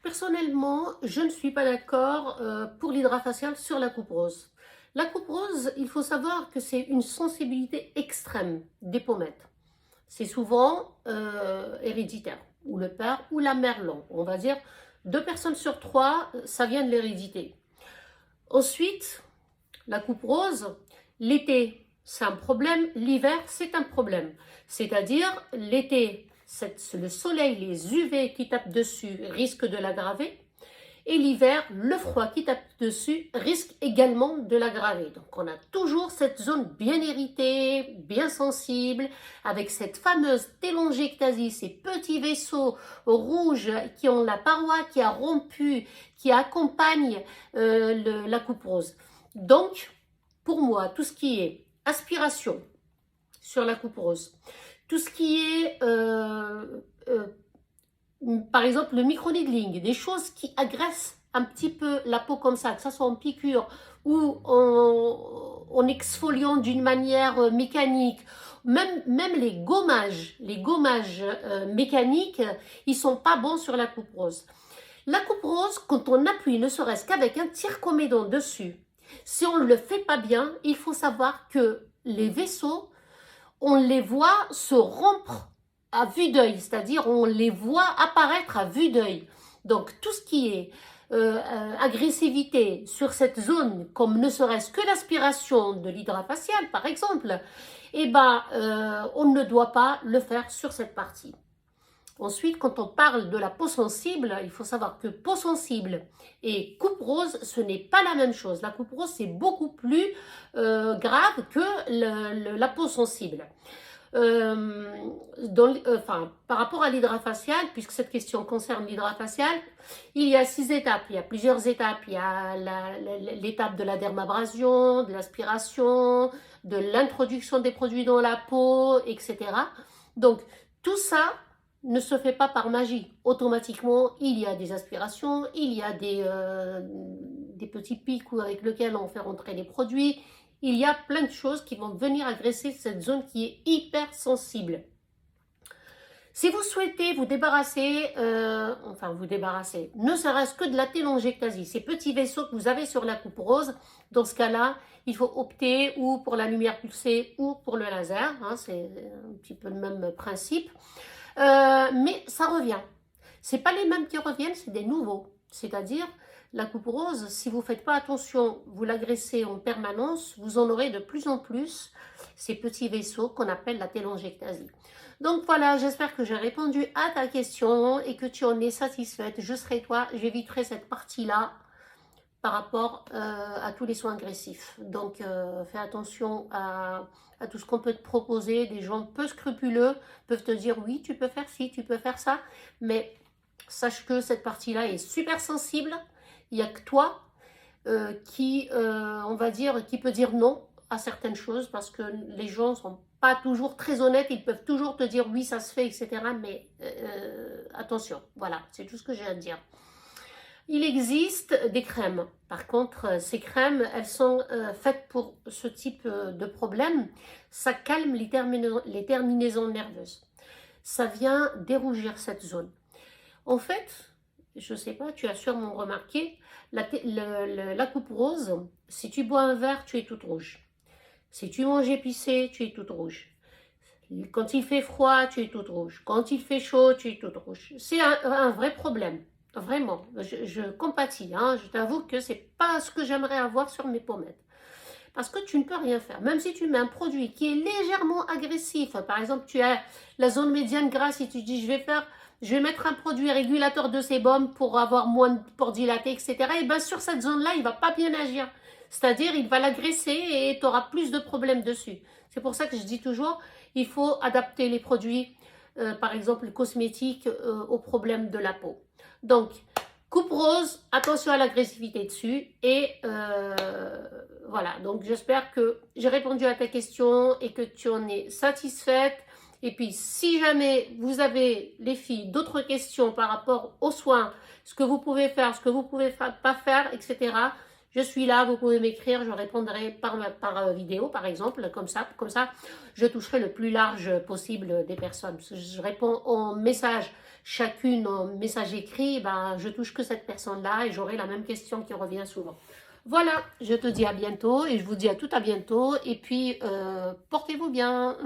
Personnellement, je ne suis pas d'accord pour l'hydrafacial sur la coupe rose. La coupe rose, il faut savoir que c'est une sensibilité extrême des pommettes. C'est souvent héréditaire, ou le père ou la mère l'ont. On va dire 2 personnes sur 3, ça vient de l'hérédité. Ensuite, la coupe rose, l'été, c'est un problème, l'hiver, c'est un problème. C'est-à-dire, l'été, le soleil, les UV qui tapent dessus risquent de l'aggraver. Et l'hiver, le froid qui tape dessus risque également de l'aggraver. Donc on a toujours cette zone bien irritée, bien sensible, avec cette fameuse télangiectasie, ces petits vaisseaux rouges qui ont la paroi qui a rompu, qui accompagnent la coupe rose. Donc, pour moi, tout ce qui est aspiration sur la coupe rose, tout ce qui est par exemple le microneedling, des choses qui agressent un petit peu la peau comme ça, que ce soit en piqûre ou en exfoliant d'une manière mécanique, même les gommages mécaniques, ils sont pas bons sur la coupe rose. La coupe rose, quand on appuie ne serait-ce qu'avec un tire-comédon dessus, si on ne le fait pas bien, il faut savoir que les vaisseaux, on les voit se rompre à vue d'œil, c'est-à-dire on les voit apparaître à vue d'œil. Donc tout ce qui est agressivité sur cette zone, comme ne serait-ce que l'aspiration de l'hydrafacial par exemple, on ne doit pas le faire sur cette partie. Ensuite, quand on parle de la peau sensible, il faut savoir que peau sensible et coupe rose, ce n'est pas la même chose. La coupe rose, c'est beaucoup plus grave que la peau sensible. Par rapport à l'hydrafacial, puisque cette question concerne l'hydrafacial, il y a 6 étapes, il y a plusieurs étapes. Il y a l'étape de la dermabrasion, de l'aspiration, de l'introduction des produits dans la peau, etc. Donc, tout ça ne se fait pas par magie. Automatiquement, il y a des aspirations, il y a des petits pics avec lesquels on fait rentrer les produits. Il y a plein de choses qui vont venir agresser cette zone qui est hyper sensible. Si vous souhaitez vous débarrasser, ne serait-ce que de la télangiectasie, ces petits vaisseaux que vous avez sur la coupe rose, dans ce cas-là, il faut opter ou pour la lumière pulsée ou pour le laser, hein, c'est un petit peu le même principe. Mais ça revient. C'est pas les mêmes qui reviennent, c'est des nouveaux. C'est-à-dire, la coupe rose, si vous ne faites pas attention, vous l'agressez en permanence, vous en aurez de plus en plus ces petits vaisseaux qu'on appelle la télangiectasie. Donc voilà, j'espère que j'ai répondu à ta question et que tu en es satisfaite. Je serai toi, j'éviterai cette partie-là par rapport à tous les soins agressifs. Donc fais attention à tout ce qu'on peut te proposer. Des gens peu scrupuleux peuvent te dire oui, tu peux faire ci, tu peux faire ça, mais sache que cette partie-là est super sensible. Il n'y a que toi qui peut dire non à certaines choses, parce que les gens ne sont pas toujours très honnêtes. Ils peuvent toujours te dire oui, ça se fait, etc. Mais attention, voilà, c'est tout ce que j'ai à dire. Il existe des crèmes. Par contre, ces crèmes, elles sont faites pour ce type de problème. Ça calme les terminaisons nerveuses. Ça vient dérougir cette zone. En fait, je ne sais pas, tu as sûrement remarqué, la coupe rose, si tu bois un verre, tu es toute rouge. Si tu manges épicé, tu es toute rouge. Quand il fait froid, tu es toute rouge. Quand il fait chaud, tu es toute rouge. C'est un vrai problème. Vraiment, je compatis, hein, je t'avoue que c'est pas ce que j'aimerais avoir sur mes pommettes. Parce que tu ne peux rien faire. Même si tu mets un produit qui est légèrement agressif, par exemple, tu as la zone médiane grasse et tu dis je vais mettre un produit régulateur de sébum pour avoir moins de pores dilatés, etc. Et bien sur cette zone-là, il ne va pas bien agir. C'est-à-dire, il va l'agresser et tu auras plus de problèmes dessus. C'est pour ça que je dis toujours, il faut adapter les produits, par exemple cosmétiques, aux problèmes de la peau. Donc, coupe rose, attention à l'agressivité dessus. Et voilà, donc j'espère que j'ai répondu à ta question et que tu en es satisfaite. Et puis, si jamais vous avez, les filles, d'autres questions par rapport aux soins, ce que vous pouvez faire, ce que vous ne pouvez pas faire, etc., Je suis là, vous pouvez m'écrire, je répondrai par vidéo, par exemple, comme ça, je toucherai le plus large possible des personnes. Je réponds en message, chacune en message écrit, ben, je touche que cette personne-là et j'aurai la même question qui revient souvent. Voilà, je te dis à bientôt et je vous dis à tout à bientôt et puis portez-vous bien.